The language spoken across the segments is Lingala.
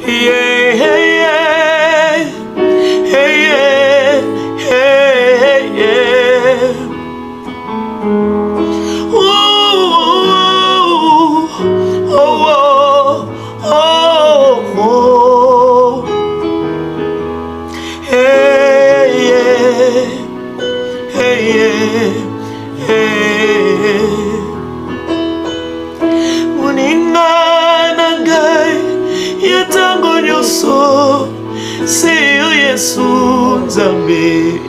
yeah, yeah, yeah, yeah, yeah. Ooh, oh, oh, oh, oh. Hey, yeah, hey, yeah, hey. Uningana gai yatango nyoso seyo Yesu Nzambe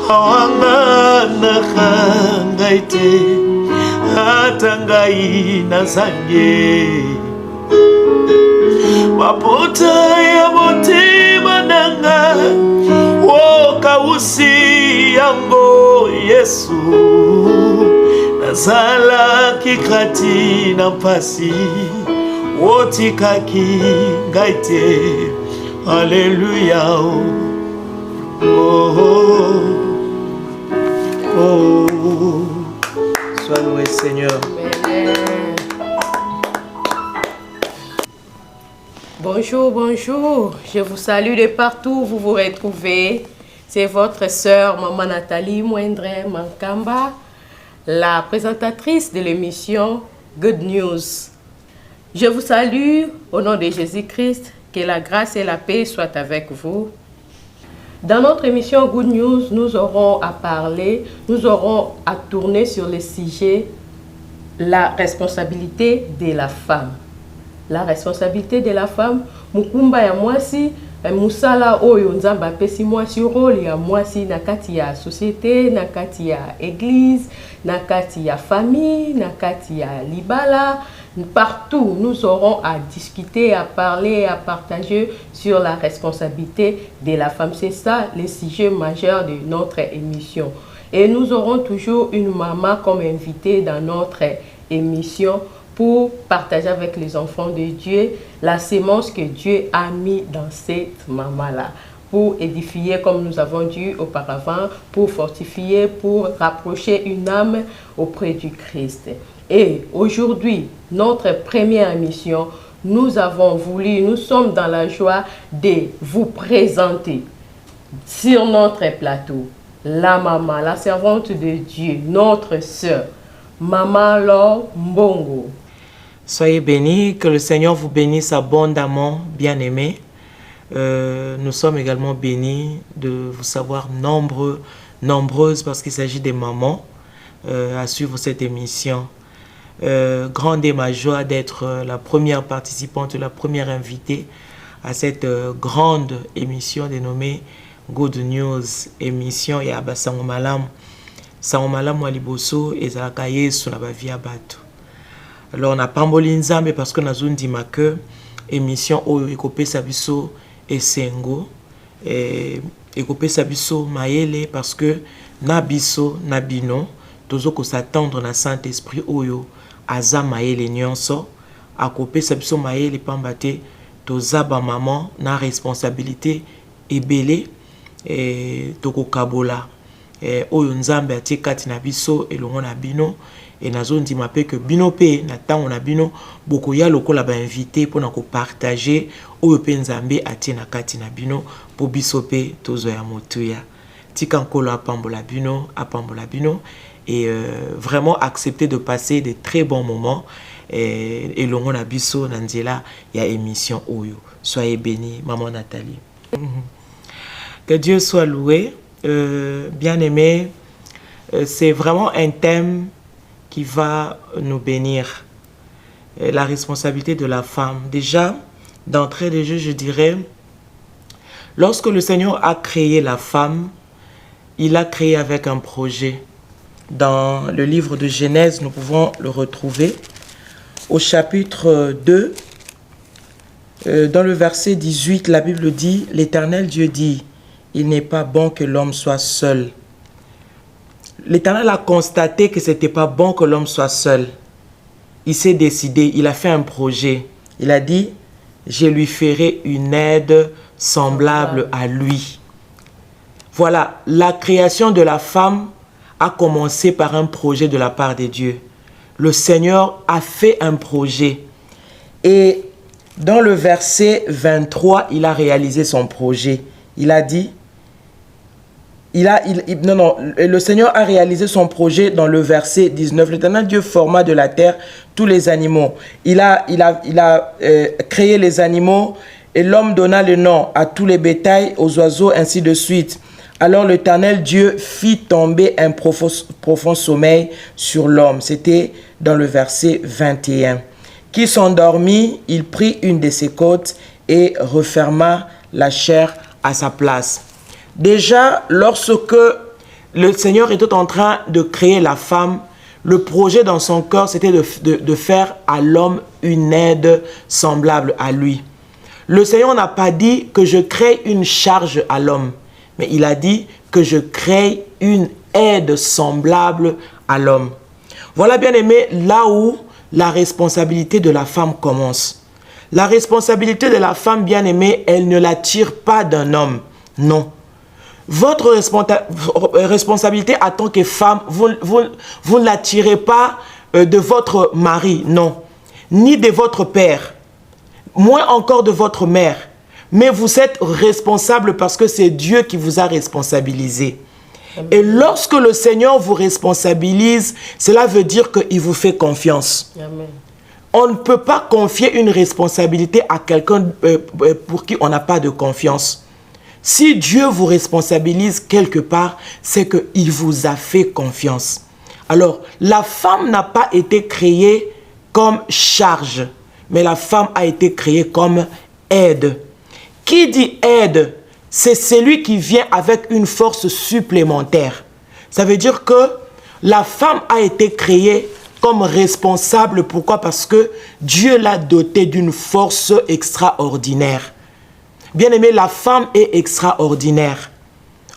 awangana kangaite atangai nazange mapota ya motima nanga woka usi yango Yesu nazala kikati na mpasi woti kaki ngaite. Alléluia. Oh, oh, oh. Sois loué Seigneur. Amen. Bonjour, bonjour. Je vous salue de partout où vous vous retrouvez. C'est votre sœur Maman Nathalie Moindre Mankamba, la présentatrice de l'émission Good News. Je vous salue au nom de Jésus-Christ. Que la grâce et la paix soient avec vous. Dans notre émission Good News, nous aurons à parler, nous aurons à tourner sur le sujet la responsabilité de la femme. La responsabilité de la femme, mukumba ya mwasi, musala oyo nzamba pesi mwasi rôle ya mwasi na kati ya société, na kati ya église, na kati ya famille, na kati ya libala. Partout, nous aurons à discuter, à parler, à partager sur la responsabilité de la femme. C'est ça le sujet majeur de notre émission. Et nous aurons toujours une maman comme invitée dans notre émission pour partager avec les enfants de Dieu la sémence que Dieu a mis dans cette maman-là. Pour édifier, comme nous avons dit auparavant, pour fortifier, pour rapprocher une âme auprès du Christ. Et aujourd'hui, notre première émission, nous sommes dans la joie de vous présenter sur notre plateau la maman, la servante de Dieu, notre sœur, Maman Laure Mbongo. Soyez bénis, que le Seigneur vous bénisse abondamment, bien-aimés. Nous sommes également bénis de vous savoir nombreuses, parce qu'il s'agit des mamans, à suivre cette émission. Grande est ma joie d'être la première participante, la première invitée à cette grande émission dénommée Good News, émission ya basango malamu wa liboso ezalaka Yesu na bavia bato. Alors on a pamboli nzambe parce que nazondima que émission oyo ekopesa biso esengo ekopesa biso mayele parce que na biso na bino tozoko s'attendre na Saint-Esprit oyo aza mayele nyonso akopesa biso mayele pamba te toza ba maman na responsabilité ebele toko kabola oyo nzambe atie kati na biso elongo na bino et nazondima pe que bino pe na tango na bino bokoya lokola ba invité pona ko partager oyo pe nzambe atie na kati na bino po biso pe tozo ya motuya tika nkolo apambola bino et vraiment accepter de passer de très bons moments et longo na biso na nzela ya émission oyo. Soyez bénis, Maman Nathalie. Que Dieu soit loué. Bien-aimés, c'est vraiment un thème qui va nous bénir. La responsabilité de la femme. Déjà, d'entrée de jeu, je dirais, lorsque le Seigneur a créé la femme, il a créé avec un projet. Dans le livre de Genèse, nous pouvons le retrouver au chapitre 2, dans le verset 18, la Bible dit, l'Éternel Dieu dit, il n'est pas bon que l'homme soit seul. L'Éternel a constaté que ce n'était pas bon que l'homme soit seul. Il s'est décidé, il a fait un projet. Il a dit, je lui ferai une aide semblable à lui. Voilà, la création de la femme a commencé par un projet de la part de Dieu. Le Seigneur a fait un projet. Et Dans le verset 23, il a réalisé son projet. Il a dit, le Seigneur a réalisé son projet dans le verset 19. L'Éternel Dieu forma de la terre tous les animaux. Il a créé les animaux et l'homme donna le nom à tous les bétails, aux oiseaux, ainsi de suite. Alors l'Éternel Dieu fit tomber un profond sommeil sur l'homme. C'était dans le verset 21. Qui s'endormit, il prit une de ses côtes et referma la chair à sa place. Déjà, lorsque le Seigneur était en train de créer la femme, le projet dans son cœur, c'était de faire à l'homme une aide semblable à lui. Le Seigneur n'a pas dit que je crée une charge à l'homme, mais il a dit que je crée une aide semblable à l'homme. Voilà, bien aimé, là où la responsabilité de la femme commence. La responsabilité de la femme, bien aimée, elle ne la tire pas d'un homme. Non. Votre responsabilité en tant que femme, vous ne la tirez pas de votre mari, non. Ni de votre père. Moins encore de votre mère. Mais vous êtes responsable parce que c'est Dieu qui vous a responsabilisé. Et lorsque le Seigneur vous responsabilise, cela veut dire qu'il vous fait confiance. Amen. On ne peut pas confier une responsabilité à quelqu'un pour qui on n'a pas de confiance. Si Dieu vous responsabilise quelque part, c'est qu'il vous a fait confiance. Alors, la femme n'a pas été créée comme charge, mais la femme a été créée comme aide. Qui dit aide? C'est celui qui vient avec une force supplémentaire. Ça veut dire que la femme a été créée comme responsable. Pourquoi? Parce que Dieu l'a dotée d'une force extraordinaire. Bien aimé, la femme est extraordinaire.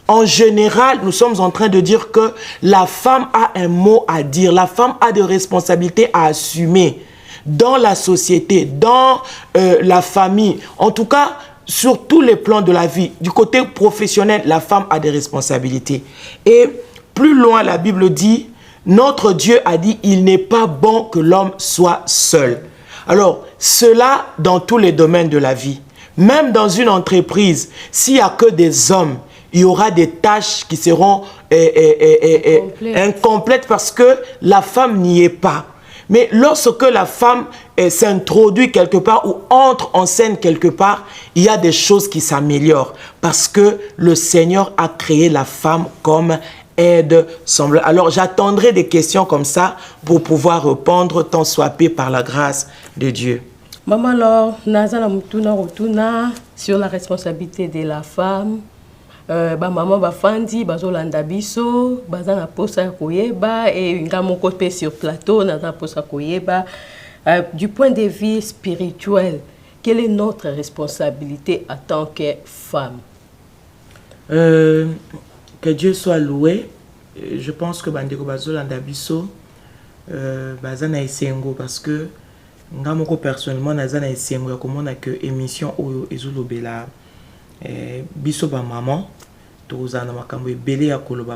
En général, nous sommes en train de dire que la femme a un mot à dire. La femme a des responsabilités à assumer dans la société, dans la famille. En tout cas, sur tous les plans de la vie. Du côté professionnel, la femme a des responsabilités. Et plus loin, la Bible dit, notre Dieu a dit, il n'est pas bon que l'homme soit seul. Alors, cela dans tous les domaines de la vie. Même dans une entreprise, s'il n'y a que des hommes, il y aura des tâches qui seront incomplètes parce que la femme n'y est pas. Mais lorsque la femme s'introduit quelque part ou entre en scène quelque part, il y a des choses qui s'améliorent parce que le Seigneur a créé la femme comme aide semblable. Alors j'attendrai des questions comme ça pour pouvoir répondre tant soit peu par la grâce de Dieu. Maman, alors, Nazana Mutuna Rotuna sur la responsabilité de la femme. Maman bafandi bazolanda biso bazana posa koyeba et ngamoko pe sur plateau nazana posa koyeba du point de vue spirituel, quelle est notre responsabilité en tant que femme? Que Dieu soit loué. Je pense que bandeko bazolanda biso bazana esengo parce que ngamoko personnellement nazana esengo komona que émission oyo ezolobela biso ba maman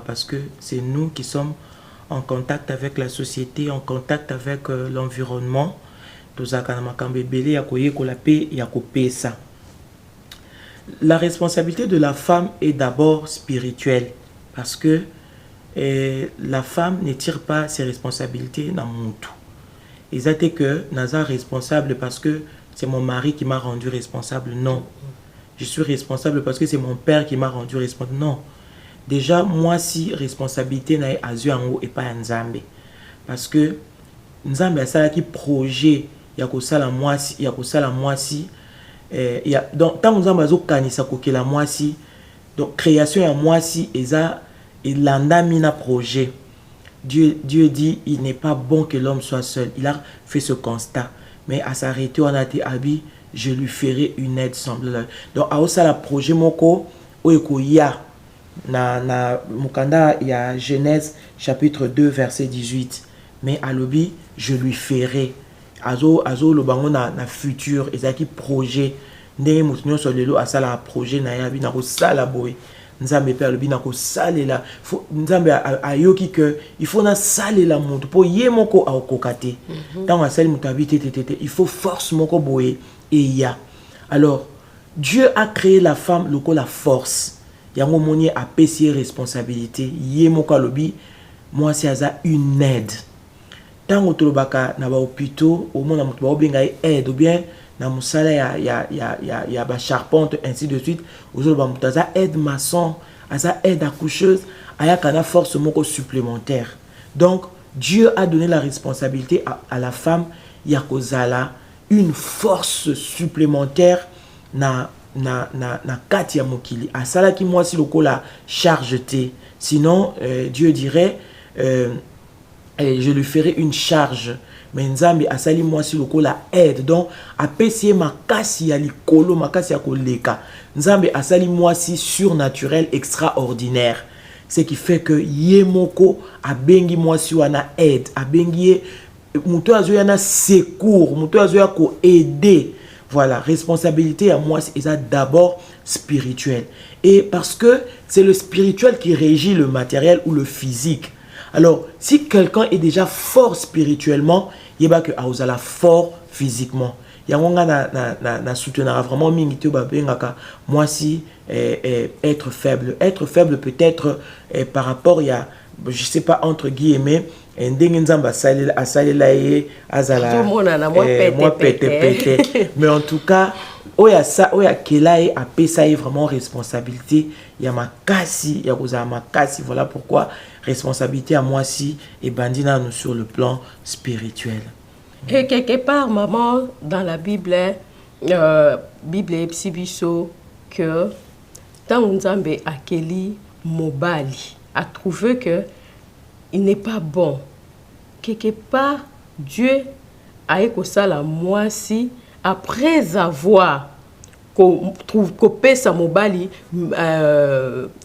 parce que c'est nous qui sommes en contact avec la société, en contact avec l'environnement. La responsabilité de la femme est d'abord spirituelle parce que la femme ne tire pas ses responsabilités dans mon tout. Ils étaient que Naza responsable parce que c'est mon mari qui m'a rendu responsable. Non. Je suis responsable parce que c'est mon père qui m'a rendu responsable. Non. Déjà, moi, si responsabilité n'a pas en haut et pas en Nzambe. Parce que Nzambe a ça qui projet, il y a que ça la moisi, il y a que ça la moisi. Donc, tant que Nzambe a kanisa ko la moisi, donc création à moisi, et ça, il a mis un projet. Dieu dit, il n'est pas bon que l'homme soit seul. Il a fait ce constat. Mais à s'arrêter, on a dit, Abi, je lui ferai une aide semblable. Donc, à ça, le projet moko, oyekoya, na mukanda, il y a Genèse, chapitre 2, verset 18. Mais à l'obi, je lui ferai. Azo le bango na futur, et ça qui projet. Ne moutinyo sur le lot, à ça, la projet, na yabi, na ça, la boé. nzambe pe alobi na ko salela nzambe ayoki que il faut na salela mutu po ye moko akokate tant asali mutu habite il faut force moko boye et ya alors Dieu a créé la femme loko la force yango moni a pesi responsabilité ye moko alobi moi c'est aza une aide tant otolobaka na ba hôpitaux au monde na mutu ba benga aide ou bien na musala ya ba charpente ainsi de suite aujourd'hui ba mutu aza aide maçon aza aide accoucheuse aya kana force moko supplémentaire donc Dieu a donné la responsabilité à la femme ya kozala une force supplémentaire na kati ya mokili asala ki moi si lokola charge te sinon Dieu dirait et je lui ferai une charge mais nzambe asali moi si lokola aide donc apesi makasi ya likolo makasi ya koleka nzambe asali moi si surnaturel extraordinaire ce qui fait que yemoko abengi moi si wana aide abengi muto azo yana secours muto azo ya ko aider voilà responsabilité à moi c'est d'abord spirituel et parce que c'est le spirituel qui régit le matériel ou le physique. Alors, si quelqu'un est déjà fort spirituellement, il y a que auzala fort physiquement. Il y a na soutenir vraiment mingito babengaka moi si être faible peut-être par rapport il y a je sais pas entre guillemets ndenge nzamba asalela ye azala moi pété mais en tout cas oya kelaye apesa ye vraiment responsabilité ya makasi ya kozala makasi voilà pourquoi responsabilité à moi si et bandina nous sur le plan spirituel. Et quelque part maman dans la Bible Bible epsibiso que tant nzambe akeli mobali a trouvé que il n'est pas bon. Quelque part, Dieu a écouté la moisi après avoir coupé sa mobali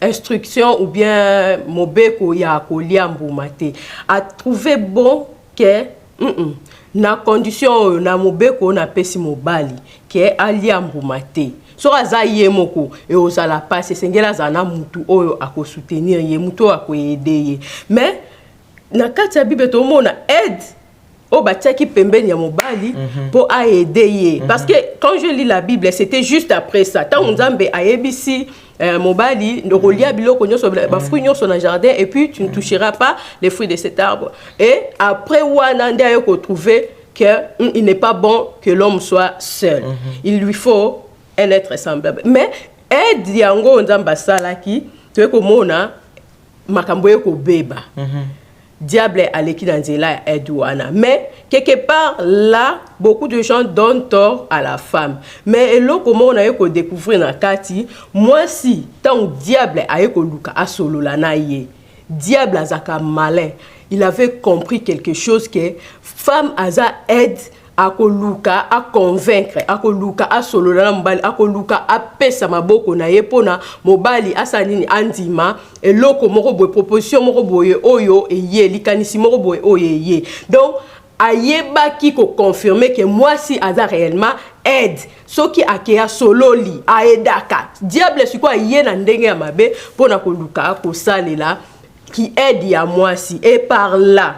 instruction ou bien mobeko ya koliambumate a trouvé bon que na condition na mobeko na pesi mobali que aliambumate so aza ye moko et ozala passe sengela zana mutu oyo akosoutenir ye mutu akoyede ye mais na kati ya Bible to mona aide o batiaki pembeni ya mobali pour aider ye parce que quand je lis la Bible c'était juste après ça tant nzambe ayebisi mobali ndokolia biloko nyonso ba fruits nyonso na jardin et puis tu ne toucheras pas les fruits de cet arbre et après wana nde ayoko trouver que il n'est pas bon que l'homme soit seul il lui faut un être semblable mais aide yango nzamba salaki tu komona makambo yeko beba diable aleki dans nzela aide wana mais quelque part là beaucoup de gens donnent tort à la femme mais eloko mona yeko découvrir na kati moi si tant diable ayeko luka asolola na ye diable azaka malin il avait compris quelque chose que femme aza aide akoluka a convaincre akoluka a solola mobali akoluka a pesa maboko na ye pona mobali asanini andima eloko moko boye proposition moko boye oyo eye likanisi moko boye oyo eye donc ayebaki ko confirmer que moi si aza réellement aide soki akeya sololi aedaka diable siko aye na ndenge ya mabe pona koluka ko salela qui aide ya moi si et par là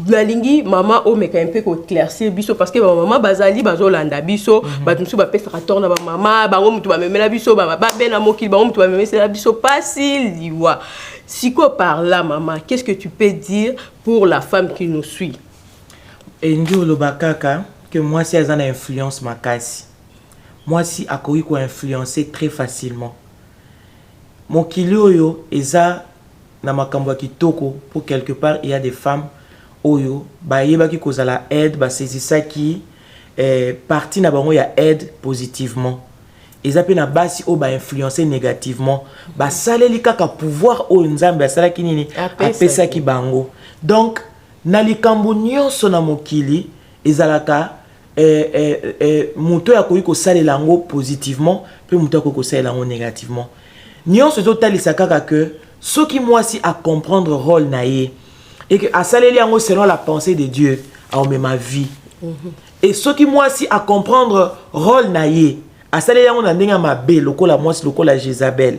Nalingi maman o meka un peu ko claircir biso parce que maman bazali bazolanda biso batumsu ba pesa torna ba maman bango mutu ba memela biso ba bena mokili bango mutu ba memela biso pas liwa siko par là maman qu'est-ce que tu peux dire pour la femme qui nous suit et ndio lobakaka que moi si azana influence makasi moi si akoki ko influencer très facilement mokili oyo eza na makambo kitoko pour quelque part il y a des femmes oyo ba yebaki kozala aide ba saisissa qui partie na bango ya aide positivement eza pe na basi o ba influencer négativement ba saleli kaka pouvoir o nzambe asalaki nini apesa ki bango donc na likambo nyonso na mokili ezalaka muto ya koyi ko salela ngo positivement pe muto ya koyi ko salela ngo négativement nyonso totalisa kaka que soki mwasi a comprendre rôle na ye et que asaleli yango selon la pensée de Dieu a ma vie et ce qui moi si à comprendre rôle na ye asaleli yango na ndenga mabe lokola mwasi lokola Jézabel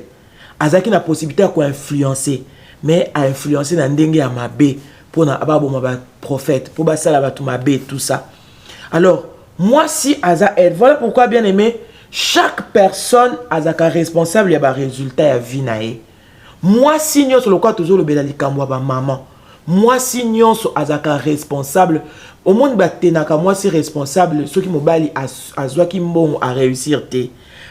azaki na possibilité à influencer mais à influencer na ndenge ya mabe pour na ababo ba prophète pour ba sala ba tout mabe tout ça. Alors moi si aza aide, voilà pourquoi bien aimé chaque personne azaka responsable ya ba résultat ya vie na ye. Moi si nyonso lokwa toujours le belali kamwa ba maman, moi si nyonso azaka responsable au monde batenaka moi si responsable ceux qui mobali azwa ki mbongo a réussir te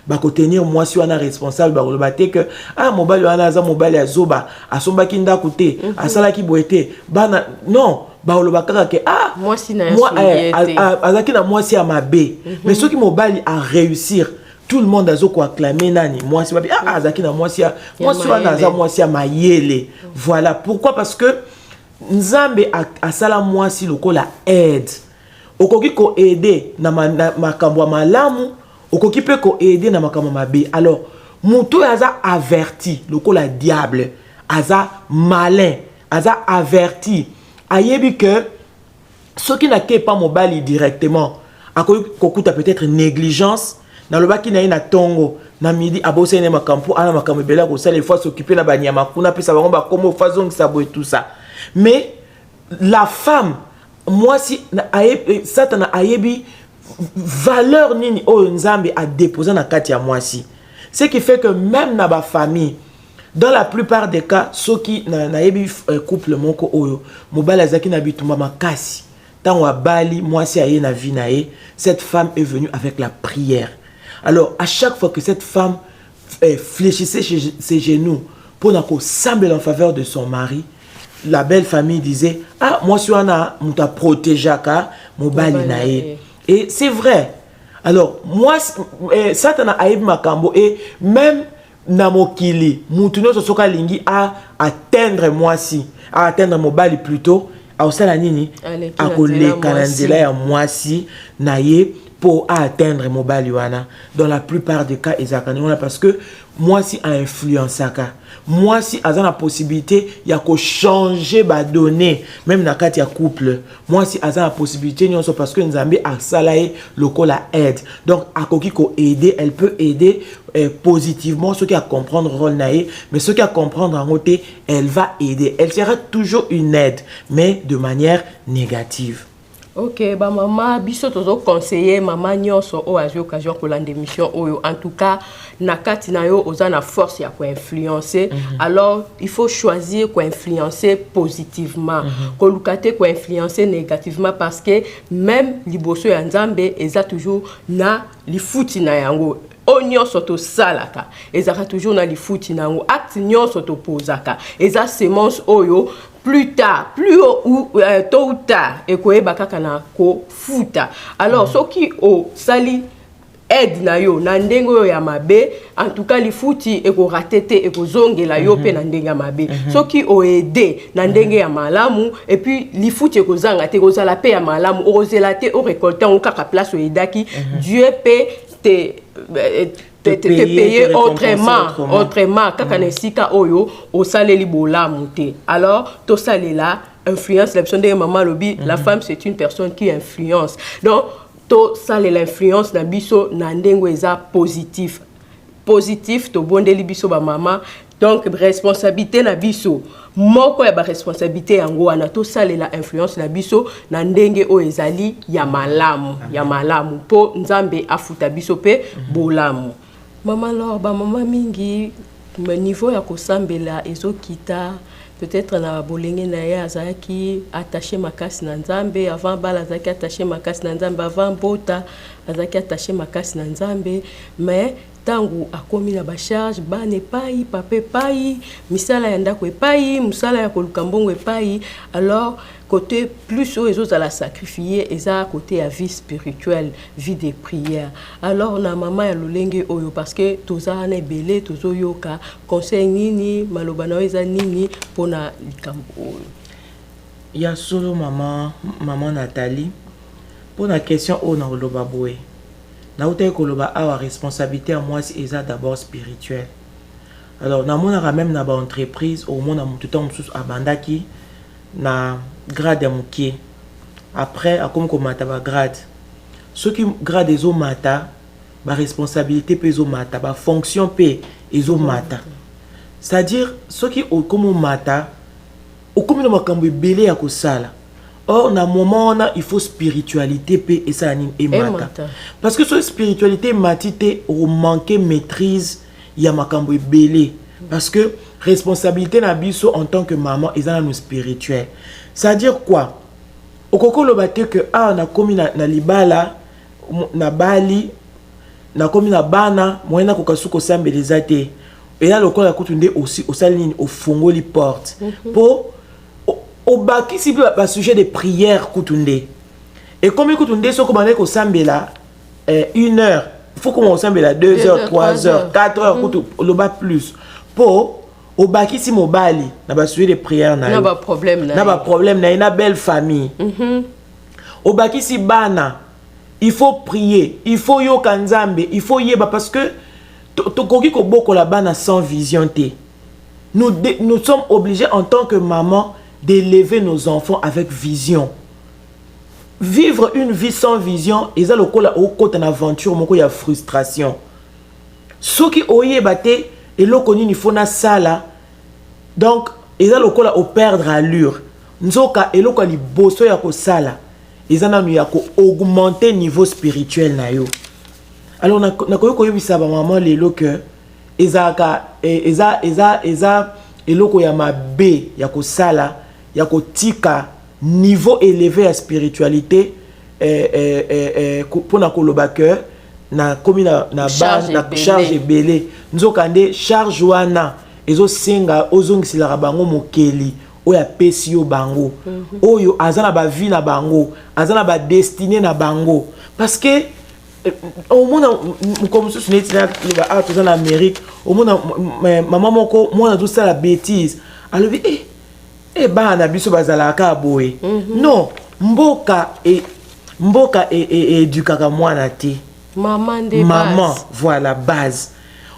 ba ko tenir moi si wana responsable ba ko baté que ah mobali wana za mobali azoba asomba ki ndako te asala ki boete bana non ba ko bakaka ke ah moi si na moi azaki na moi si a mabe mais ceux qui mobali a réussir tout le monde a zo ko acclamer nani moi si babi ah azaki na moi si wana za moi si a mayele. Voilà pourquoi, parce que Nzambe a sala moi si lokola aide okoki ko aider na makambo malamu okoki pe ko aider na makambo mabe. Alors mutu aza averti lokola diable aza malin aza averti ayebi que ceux qui n'a pas mobali directement akoki kokuta peut-être négligence na lobaki na ina tongo na midi abose ne makampo ana makambo bela ko sala fois s'occuper na banyama kuna pesa bango ba komo fazong sabo et tout ça. Mais la femme moi si Satan a ayebi valeur nini o Nzambe a déposé na kati ya moi si, ce qui fait que même na ba famille dans la plupart des cas ceux qui na yebi couple moko oyo mobala azaki na bitumba makasi tant wa bali moi si aye na vie na ye, cette femme est venue avec la prière. Alors à chaque fois que cette femme fléchissait ses genoux pour sembler en faveur de son mari, la belle famille disait ah moi si on a muta protégé ka mobali nae. Et c'est vrai. Alors moi Satan a aïb makambo et même namokili mutuno soka lingi à atteindre moi si à atteindre mobali plutôt à osala nini à coller kanandela ya moi si nae pour atteindre mobali wana. Dans la plupart des cas ezakani parce que moi si a influencé ka moi si a la possibilité il y a que changer ba données même na kati ya couple moi si a la possibilité nyonso parce que Nzambe a salaye lokola aide donc akoki ko aider, elle peut aider positivement ceux qui a comprendre rôle nae mais ceux qui a comprendre en côté elle va aider, elle sera toujours une aide mais de manière négative. Ok, bah maman, biso tozo conseiller maman nyonso o azi occasion pour l'émission oyo. En tout cas, nakati na yo oza na force ya ko influencer. Alors, il faut choisir ko influencer positivement. Ko lukate ko influencer négativement parce que même liboso ya Nzambe eza toujours na lifuti na yango. O nyonso to salaka ezaka toujours na lifuti na yango. Acte nyonso to posaka eza semence oyo plus tard, plus tôt ou tard, et ko ebaka na ko futa. Alors, ce qui o sali aide na yo na ndenge yo ya mabe, en tout cas li futi e ko ratete e ko zongela yo pe na ndenge ya mabe. Ce qui o aide na ndenge ya malamu et puis li futi e ko zanga te ko zala pe ya malamu, o zela te o récolter on kaka place o edaki, Dieu peut te payer autrement kaka nesika oyo o saleli bolamu te. Alors to salela influence la personne de maman lobi la femme c'est une personne qui influence. Donc to salela l'influence na biso na ndengo eza positif to bondeli biso ba maman. Donc responsabilité na biso moko ya ba responsabilité yango wana to salela influence na biso na ndenge o ezali ya malamu po Nzambe afuta biso pe bolamu. Maman alors ba maman mingi niveau ya kosambela ezokita peut-être na bolenge na ya azaki attaché makasi na Nzambe avant bala azaki attaché makasi na Nzambe avant bota azaki attaché makasi na Nzambe mais tangu akomi na ba charge ba ne pai pape pai misala ya ndako epai musala ya koluka mbongo epai. Alors côté plus aux autres à la sacrifier et ça côté à vie spirituelle, vie de prière. Alors na maman ya lolenge oyo parce que toza na belé tozo yoka conseil nini malobana eza nini pona likambo oyo. Ya solo maman Nathalie pour la question o na loba boé. Na uté ko loba a responsabilité à moi c'est d'abord spirituelle. Alors na mona même na ba entreprise au monde na tout temps sous abandaki na grade ya mukie après akomi komata ba grade ceux qui grade ezo mata ba responsabilité pe ezo mata ba fonction pe ezo mata c'est-à-dire ceux qui ont comme mata au comme le makambo belé à kosala. Or na moment on a il faut spiritualité pe et ça anime et mata. Parce que cette spiritualité matite au manquer maîtrise ya makambo belé parce que responsabilité na biso en tant que maman ils ont nous spirituel. C'est-à-dire quoi? Au koko lo batte que on a commis na libala na bali na komi na bana moyena kokasu ko sambeleza te et là le corps akutunde aussi au saline au fongoli porte pour au baki si ba sujet de prière kutunde et comme kutunde so ko bande ko sambela 1 heure il faut qu'on sambela 2 heures 3 heures 4 heures kutu le bas plus pour au baki si mobali na ba sujet de prière na ba problème na une belle famille au baki si bana il faut prier, il faut yo kanzambe, il faut yeba parce que tokoki ko boko la bana sans vision te. Nous sommes obligés en tant que maman d'élever nos enfants avec vision. Vivre une vie sans vision, ils ont le col au côté d'aventure, mon il y a frustration. Ceux qui oyeba te et lo koni ni fona sala. Donc ils ont le col au perdre allure. Nzoka et lo kali bosso ya ko sala. Ils ont augmenté le niveau spirituel na yo. Alors na koyo yebisa ba maman lelo que ezaka eloko ya mabe ya ko sala ya ko tika niveau élevé à spiritualité pour na koloba que na komi na charge belé nzoka nde charge wana ezo senga ozongisila bango mokeli oya pesi yo bango oyo azana ba vie na bango azana ba destinée na bango parce que au monde comme ce n'est pas le tout en Amérique au monde maman moko moi tout ça la bêtise alors bana biso bazala ka boye non mboka et éducaka mwana te maman voilà base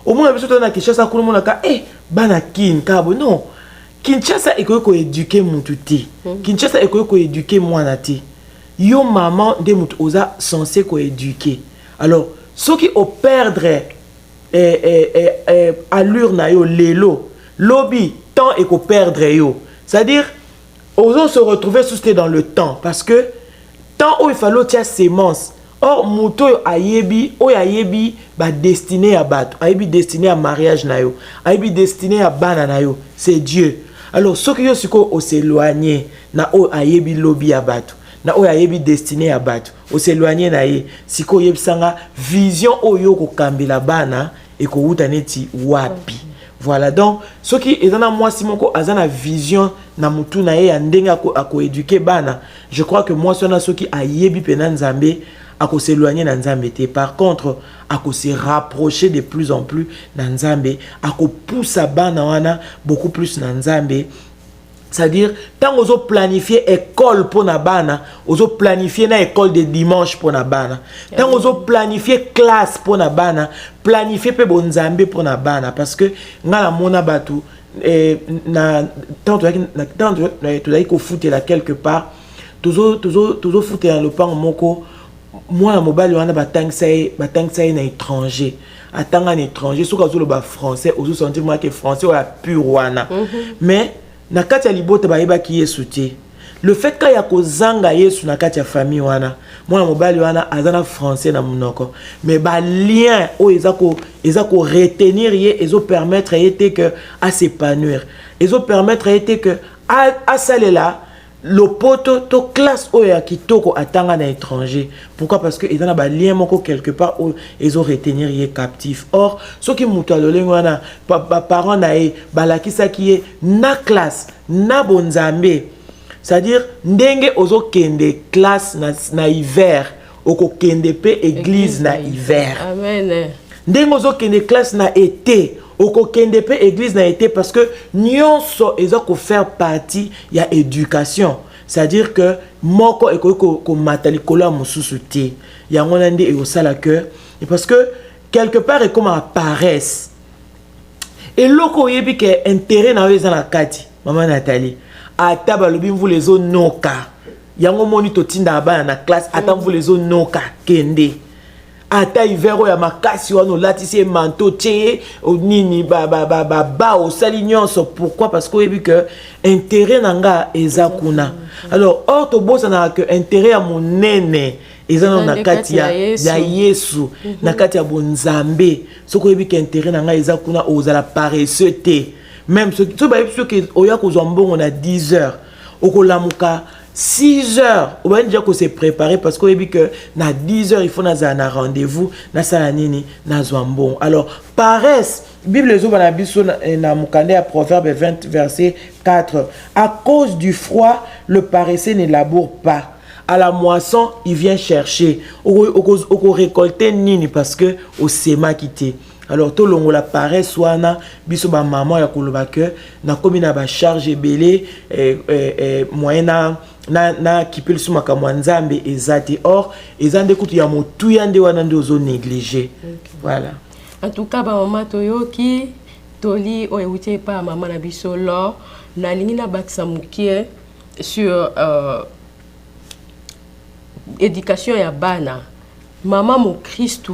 au monde biso to na Kinshasa ko mona ka bana kin ka boye non Kinshasa eko éduquer mutu te. Kinshasa eko éduquer mwana te. Yo maman de mutu oza censé ko éduquer. Alors, ceux qui au perdre allure na yo lelo, lobby temps eko perdre yo. C'est-à-dire osons se retrouver sous dans le temps parce que temps où il fallait tia sémence. Or muto ayebi ba destiné à bato, ayebi destiné à mariage na yo, ayebi destiné à bana na yo, c'est Dieu. Alors, ce qui est au s'éloigner, na o ayebi lobby à battre, na o ayebi destiné à battre, au s'éloigner na ye, si ko yeb sanga vision o yo ko kambela bana et ko utaneti wapi. Voilà donc ce qui est dans moi si moko azana vision na mutu na ye ndenga ko éduquer bana. Je crois que moi sona ce qui ayebi pena nzambe à s'éloigner dans Nzambe. Par contre, à se rapprocher de plus en plus dans Nzambe, à pousser bana beaucoup plus dans Nzambe. C'est-à-dire, tant que vous planifiez école pour na bana, vous planifiez na école de dimanche pour na bana. Tant que vous planifiez classe pour na bana, planifiez pe bon Nzambe pour na bana parce que ngala mona batu na tant tu ko foutre là quelque part, toujours foutre dans le pan moko. Moi na mobile wana batangisa na étranger atanga na étranger soka zo le ba français ozo sentir moi que français ou la pure wana mais na kati ya libota ba yeba ki Yesu te le fait ka ya kozanga Yesu na kati ya famille wana moi na mobile wana azana français na munoko mais ba lien o ezako retenir ye ezo permettre yete que à s'épanouir ezo permettre yete que à salela le poto to classe oya kitoko atanga na étranger. Pourquoi? Parce que ils ont un lien moko quelque part où ils ont retenir les captifs. Or ceux qui mutu alolengo na parents na e balakisa qui est na classe na bonzambe. C'est-à-dire ndenge ozo kende classe na hiver oko kende pe église na hiver. Amen. Ndenge ozo kende classe na été oko kende pe église na été parce que nyonso ezo ko faire partie ya éducation. C'est-à-dire que moko eko matali kola mususu te. Ya ngona ndi e osala que et parce que quelque part et comme à paresse. Et loko yebi ke intérêt na weza na kati. Maman Nathalie, ata balobi vous les zo noka. Yango moni to tinda bana na classe ata vous les zo noka kende. ata hiver ya makasi wana latisi manteau tie nini ba au salignon. Pourquoi? Parce que oyebi que intérêt nanga eza kuna. Alors or to bosa na que intérêt ya monene eza na kati ya Yesu na kati ya bonzambe. Soko oyebi que intérêt nanga eza kuna ozala paresseux te. Même ceux qui oya ko zombongo na 10 heures okolamuka 6 heures, on va dire que c'est préparé parce qu'on dit que na 10 heures il faut naza un rendez-vous na salanini na zoambon. Alors paresse, Bible zo bana biso na mukande à Proverbe 20 verset 4. À cause du froid, le paresseux ne laboure pas. À la moisson, il vient chercher. Au récolter nini parce que au sema quitté. Alors tout longo la paresse wana biso ba maman ya koloba que na komi na ba charge belé moyena na kipel suma kamwa nzambe ezati. Or ezande kutu ya motu yande wana nde ozo négliger. Voilà. En tout cas ba maman toyoki toli o ewuti pa maman na biso lo na lingi na bakisa mukie sur éducation ya bana. Maman mo Christu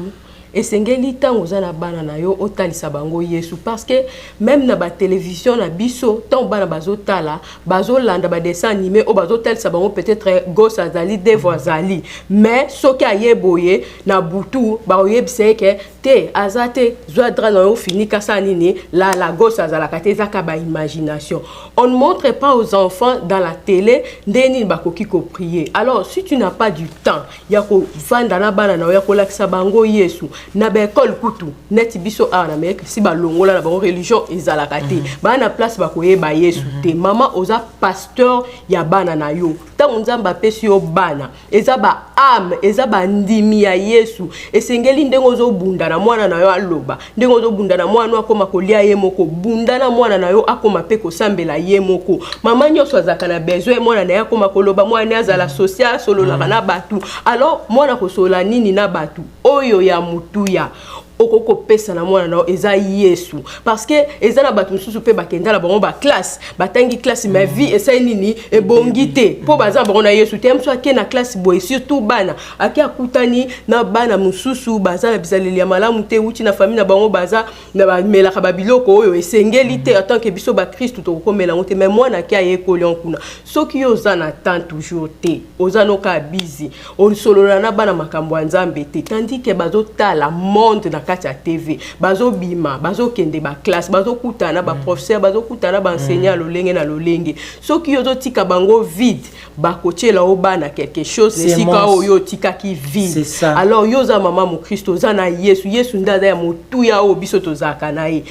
esengeli tango za na bana na yo otalisa bango Yesu parce que même na ba télévision na biso tant bana bazotala bazolanda ba dessin animé o bazotalisa bango peut-être gosse azali devo azali mais soki ayeboye na butu ba oyebise ke te azate zoadra na yo fini kasa nini la gosse azala kateza ka ba imagination. On ne montre pas aux enfants dans la télé ndeni bakoki ko prier. Alors si tu n'as pas du temps ya ko vanda na bana na yo ya ko lakisa bango Yesu na ba école kutu neti biso a na Amérique si ba longola na ba religion ezalaka te ba na place ba koyeba Yesu te. Mama oza pasteur ya bana na yo tango nzamba pesi yo bana eza ba âme eza ba ndimi ya Yesu esengeli ndengo zo bunda na mwana na yo aloba ndengo zo bunda na mwana akoma kolia ye moko bunda na mwana na yo akoma pe ko sambela ye moko. Mama nyoso azaka na besoin mwana na ye akoma koloba mwana azala social solo na batu. Alors mwana ko sola nini na batu oyo ya mutuya okoko pesa na mwana na eza Yesu parce que eza na batu mususu pe bakenda la bango ba classe batangi classe ma vie esa nini e bongite po baza bango na Yesu te mso ake na classe boy surtout bana ake akutani na bana mususu baza na bizaleli ya malamu te uti na famille na bango baza na ba melaka ba biloko oyo esengeli te tant que biso ba Christ to komela ngote mais mwana ake ayekoli onkuna soki yo za na temps toujours te oza no ka busy on solola na bana makambo nzambe te tandis que bazotala monde na kati ya TV bazo bima bazo kende ba classe bazo kutana ba professeur bazo kutana ba enseignant lolenge na lolenge soki yozo tika bango vide ba kochela obana quelque chose nesika oyo tika ki vide. Alors yoza mama mo Christo za na Yesu ndaza ya motu ya o biso tozaka na ye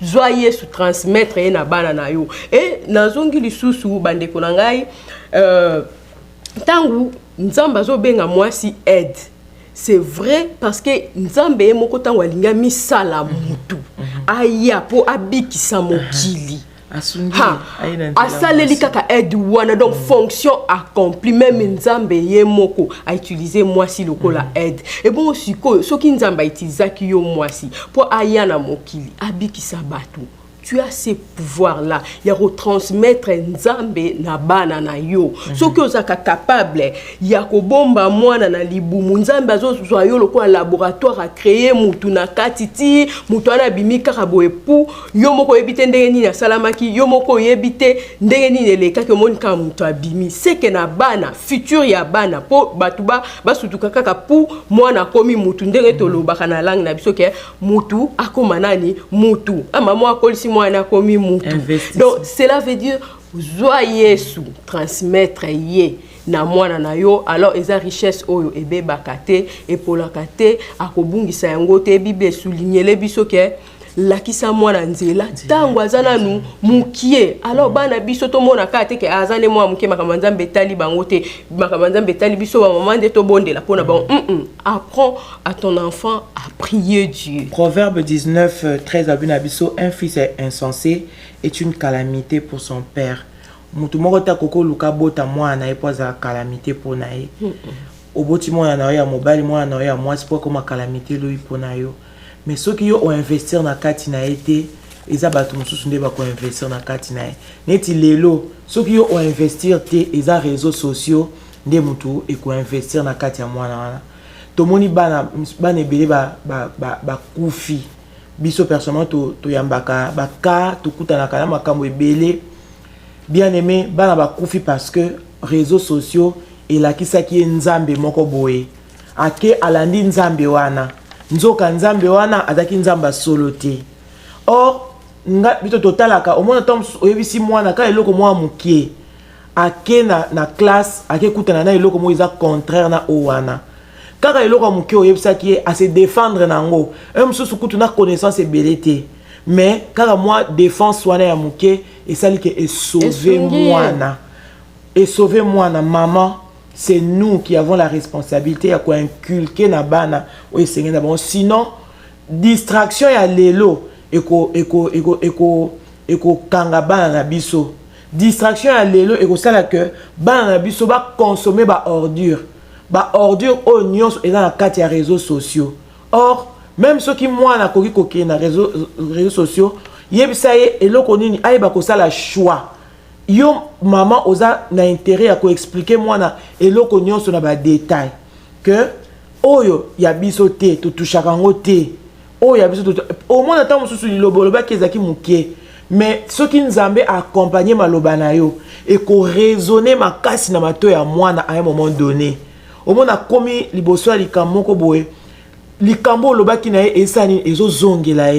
zwa Yesu transmettre ye na bana na yo et nazongi lisusu bandeko na ngai tangu nzamba zo benga mwasi aide. C'est vrai parce que nzambe ye moko tango alinga misala mutu aya po abikisa mokili asaleli kaka aide wana donc fonction accomplie même nzambe ye moko a utiliser mwasi lokola aide et bon siko soki nzambe itilizaki yo mwasi po aya na mokili abikisa batu. Tu as ces pouvoirs-là. Il y a retransmettre nzambe na bana na yo. So que ozaka capable, ya ko bomba mwana na libumu nzambe azo zoyo loko laboratoire a créer mutu na katiti, mutu ana bimika kabo epu, yo moko yebite ndenge nini salamaki, yo moko yebite ndenge nini leka ke monika mutu abimi. C'est que na bana futur ya bana po batuba basutuka kaka pu mwana komi mutu ndenge tolobaka na langue na biso ke mutu akoma nani mutu. Maman akolisi mwana komi mutu. Donc cela veut dire zwa Yesu transmettre ye na mwana na yo. Alors eza richesse oyo ebe bakate epolakate akobungisa yango te. Bible souligner le biso ke lakisa mwana nzela tango azana nu mukie. Alors bana biso to mona kate ke azane mwa mukie makamanza mbetali bango te makamanza mbetali biso ba maman de to bondela pona bon apprends à ton enfant à prier Dieu. Proverbe 19 13 abuna biso un fils insensé est une calamité pour son père. Mutu moko ta koko luka bota mwana epoza calamité pour nae. Oboti mwana na ya mobali mwana na ya mwasi po comme calamité lui pour na yo. Mais ceux qui ont investi dans la kati na été, ils ont battu mususu nde ba ko investir na kati na. Neti lelo, ceux qui ont investi te, ils ont réseaux sociaux nde mutu e ko investir na kati ya mwana wana. tomoni bana ebele koufi biso personnellement to yambaka baka tokutanaka na makambo ebele bien aimé bana koufi parce que réseaux sociaux elakisaki nzambe moko boye ake alandi nzambe wana nzoka nzambe wana azaki nzamba solo te. Or nga bito totalaka omona tom oyebisi mwana ka eloko mwa mukie ake na classe ake kutana na eloko mo eza contraire na owana kaka eloko mukie oyebisaki a se défendre nango msusu kutu na connaissance ebelete mais kaka moi défense wana ya mukie esali ke sauver mwana maman. C'est nous qui avons la responsabilité à inculquer na bana ou essayer d'abord. Sinon, distraction ya lelo eko kanga bana na biso. Distraction ya lelo eko sala que bana na biso ba consommer ba ordure au nyons et dans la carte ya réseaux sociaux. Or, même ceux qui moi na koki koki na réseaux sociaux, yebisa ye eloko nini ayeba ko sala choix. Yo maman oza na intérêt à expliquer moi na eloko nyonso na ba détail que oyo ya biso te to touchaka ngo te oyo ya biso au moins attend mususu loboloba kezaki mukie mais ce qui nzambe accompagner maloba na yo et ko raisonner makasi na mato ya mwana à un moment donné au moins na komi liboso likambo ko boye likambo lobaki na ye esani ezozongela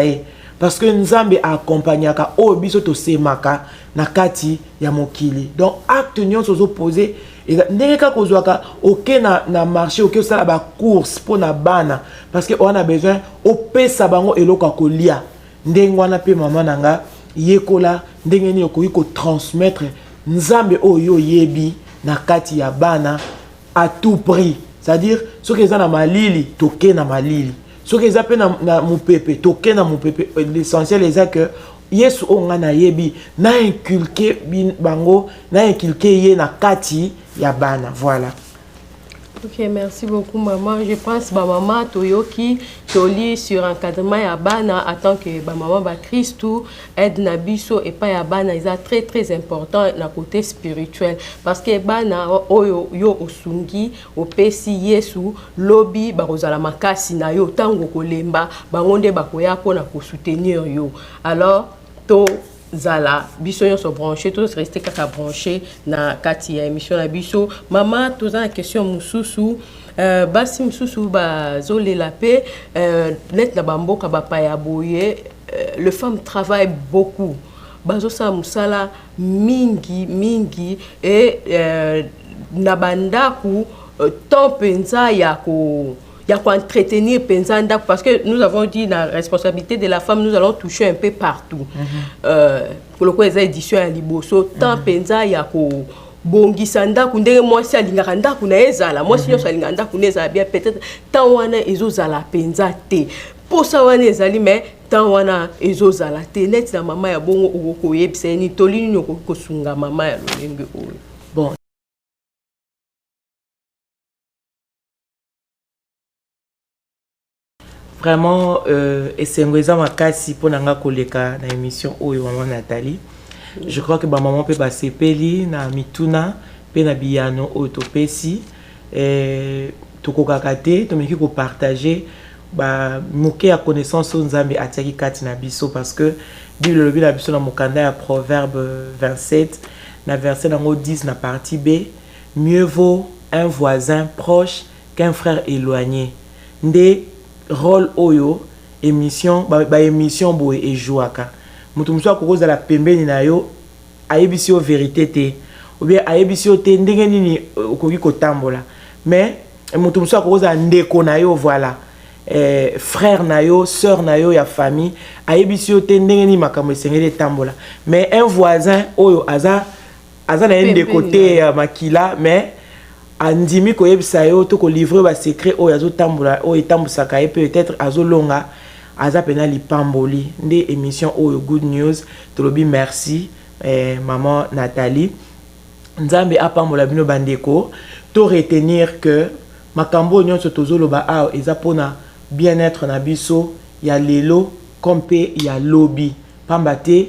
ye parce que Nzambe accompagnaka o biso to semaka na kati ya mokili. Donc acte nyonso zo poser et ndenge ka kozwaka oké na marché oké sala ba course pour na bana parce que on a besoin o pesa bango eloko kolia ndenge wana pe mama nanga yekola ndenge ni okoki ko transmettre Nzambe oyo yebi na kati ya bana à tout prix. C'est-à-dire ce que za na malili toké na malili. Ce que ils appellent na mupepe, toke na mupepe, l'essentiel est que Yesu onga na yebi na inculqué bango, na inculqué ye na kati ya bana, voilà. Ok, merci beaucoup maman. Je pense que maman Toyoki toli sur encadrement ya bana en tant que maman ba Christou aide na biso et pas ya bana ils sont très important na côté spirituel parce que bana oyo yo osungi opesi Yesu lobi ba kozala makasi na yo tango kolemba bangonde bakoya pona ko soutenir yo. Alors to zala biso nyonso branché tous rester kaka branché na kati ya émission na biso maman toza na question mususu basi mususu ba zolela pe net na bamboka ba paya boye les femmes travaillent beaucoup bazo sa musala mingi et na bandaku temps penza ya entretenir pensant parce que nous avons dit la responsabilité de la femme nous allons toucher un peu partout pour le coup les éditions à liboso tant penza ya ko bongisa ndaku ndenge mwasi alingaka ndaku na ezala mwasi nyonso alingaka ndaku na ezala bien peut-être tant wana ezozala penza te posa wana ezali mais tant wana ezozala te net na mama ya bongo okoyebisa ni tolini okosunga mama ya lolenge oyo. Bon, vraiment esengweza makasi pour nanga koleka na émission oyo maman Nathalie. Je crois que ba maman peut ba sepeli na mituna pe na biyano autopesi tokokakate tomeki ko partager ba moke ya connaissance Nzambe atiaki kati na biso parce que Bible lobi na biso na mokanda ya Proverbe 27 na verset nango 10 na partie B, mieux vaut un voisin proche qu'un frère éloigné. Nde rôle oyo émission ba émission boye et jouaka mutu muso akokoza la pembeni na yo ayebisi yo vérité te ou bien ayebisi yo te ndenge nini okoki kotambola mais mutu muso akokoza ndeko na yo voilà frère na yo sœur na yo ya famille ayebisi yo te ndenge nini makambo esengeli tambola mais un voisin oyo aza na ndeko te ya makila mais andimi koyebisa yo to ko livrer ba secret o yazo tambola o etambusaka ye peut-être azolonga aza pena lipamboli nde émission o Good News tolobi merci maman Nathalie Nzambe apambola bino bandeko to retenir que makambo nyonso tozoloba a eza pona bien-être na biso ya lelo kompe ya lobby pambate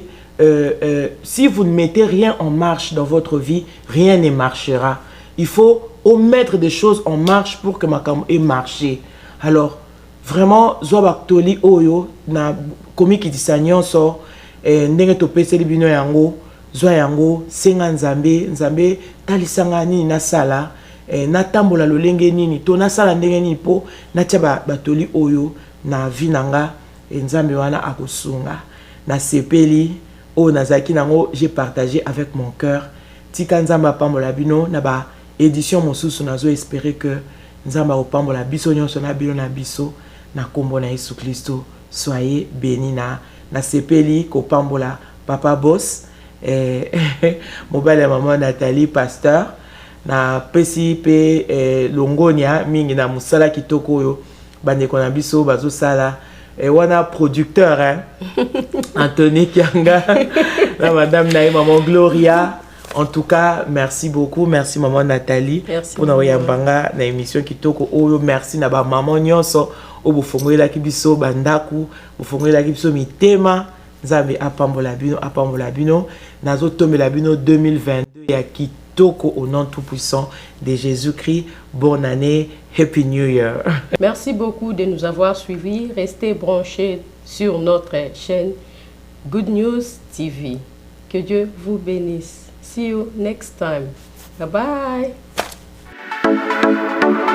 si vous ne mettez rien en marche dans votre vie rien ne marchera. Il faut au mettre des choses en marche pour que ma cam ait marché. Alors, vraiment, zoa toli oyo, na komi ki nyonso, ndenge topeseli bino yango, zoa yango, senga nzambe, nzambe, talisanga nini na sala, na tambola lolenge nini, to na sala ndenge nini po, na tia batoli oyo, na vinanga, nzambe wana akosunga. Na sepeli, o nazaki nango, j'ai partagé avec mon cœur. Tika nzamba pambola bino, na ba édition mosusu nazo espérer que nzamba opambola biso nyonso na bino na biso, na kombo na Yesu Kristo. Soyez bénis na sepeli ko pambola papa boss, mobile ya maman Nathalie pasteur, na pesi pe longonia mingi na musala kitoko oyo bandeko na biso bazo sala. Wana producteur, hein? Anthony Kianga, la madame Naï, maman Gloria. En tout cas, merci beaucoup. Merci maman Nathalie. Merci pour nous yambanga na émission kitoko oyo. Merci na ba maman nyonso o bufongwe la kibiso bandaku, bufongwe la kibiso mitema. Nzambe apambola bino nazo tombe bino 2022 ya kitoko au nom tout puissant de Jésus-Christ. Bonne année, Happy New Year. Merci beaucoup de nous avoir suivis. Restez branchés sur notre chaîne Good News TV. Que Dieu vous bénisse. See you next time. Bye bye.